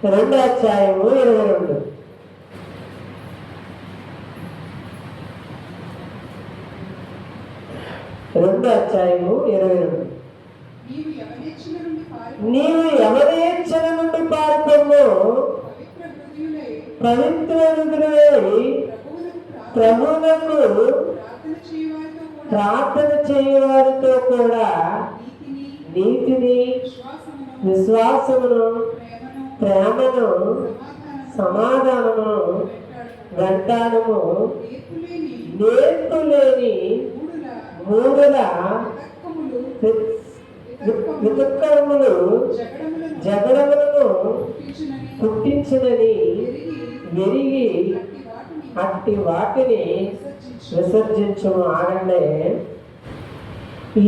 2:22. నీవు ఎవరి ఇచ్చల నుండి పారిపోము, పవిత్ర హృదయులై ప్రభువునకు ప్రార్థన చేయవారితో కూడా నీతిని, విశ్వాసమును, ప్రేమను, సమాధానమును వెంటాడము. నేర్పులేని మూడుల వితర్కములు జగడములను పుట్టించినని ఎరిగి అట్టి వాటిని విసర్జించము. ఆడండి.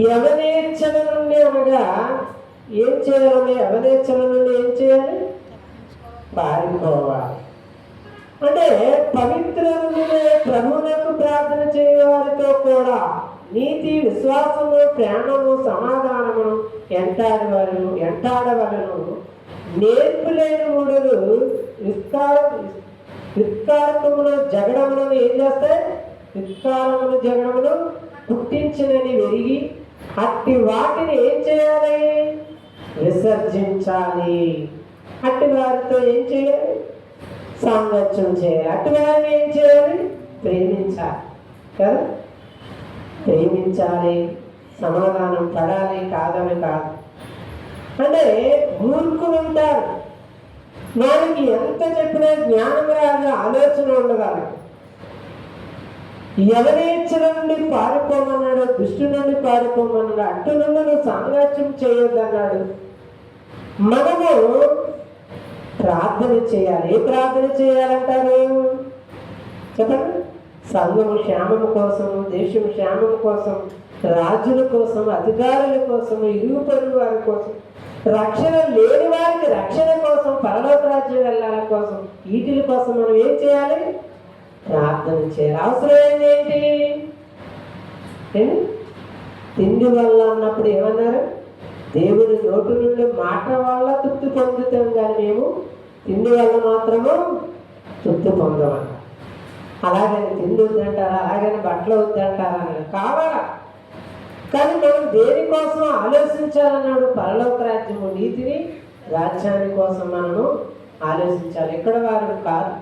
యవనేచ్ఛల నుండి అనగా ఏం చేయాలి? యవనేచ్ఛల నుండి ఏం చేయాలి? పారిపోవాలి. అంటే పవిత్రులైన ప్రభువునకు ప్రార్థన చేయవారితో కూడా నీతి, విశ్వాసము, ప్రేమము, సమాధానము ఎంటాడవలను. నేర్పులేని మూడులు విత్కారములు జగడములను ఏం చేస్తాయి? విత్కారములు జగడములు పుట్టించినని వెరిగి అట్టి వాటిని ఏం చేయాలి? విసర్జించాలి. అట్టి వారితో ఏం చేయాలి? సాంగత్యం చేయాలి. అట్టి వారిని ఏం చేయాలి? ప్రేమించాలి కదా. ప్రేమించాలి, సమాధానం పడాలి, కాదని కాదు. అంటే మూర్ఖులు ఉంటారు, వారికి ఎంత చెప్పినా జ్ఞానం రాదు, ఆలోచన ఉండగలరు. యవనేచ్ఛల నుండి పారిపోమన్నాడు, దుష్టు నుండి పారిపోమన్నాడు, అటు నుండి నువ్వు సాంగత్యం చేయొద్దన్నాడు. మనము ప్రార్థన చేయాలి. ఏ ప్రార్థన చేయాలంటారు చెప్పండి? సంఘము క్షేమం కోసం, దేశం క్షేమం కోసం, రాజుల కోసం, అధికారుల కోసం, ఇరుగు పొరుగు వారి కోసం, రక్షణ లేని వారికి రక్షణ కోసం, పరలోక రాజ్యం వెళ్ళాల కోసం, వీటి కోసం మనం ఏం చేయాలి? ప్రార్థన చేయాలి. అవసరమైంది ఏంటి? తిండి వల్ల అన్నప్పుడు ఏమన్నారు? దేవుని నోటు నుండి మాట వల్ల తృప్తి పొందుతాం, కానీ మేము తిండి వల్ల మాత్రము తృప్తి పొందమన్నారు. అలాగని తిండి వద్దంటారా, అలాగని బట్టలు వద్దంటారా అని కావాలా. కానీ మనం దేనికోసం ఆలోచించాలన్నాడు? పరలోక రాజ్యము, నీతిని, రాజ్యాన్ని కోసం మనము ఆలోచించాలి. ఇక్కడ వారు కాదు.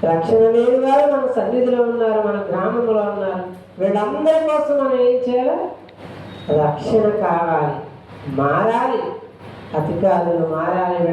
రక్షణ లేని వారు మన సన్నిధిలో ఉన్నారు, మన గ్రామంలో ఉన్నారు. వీళ్ళందరి కోసం మనం ఏం చేయాలి? రక్షణ కావాలి, మారాలి, అధికారులు మారాలి.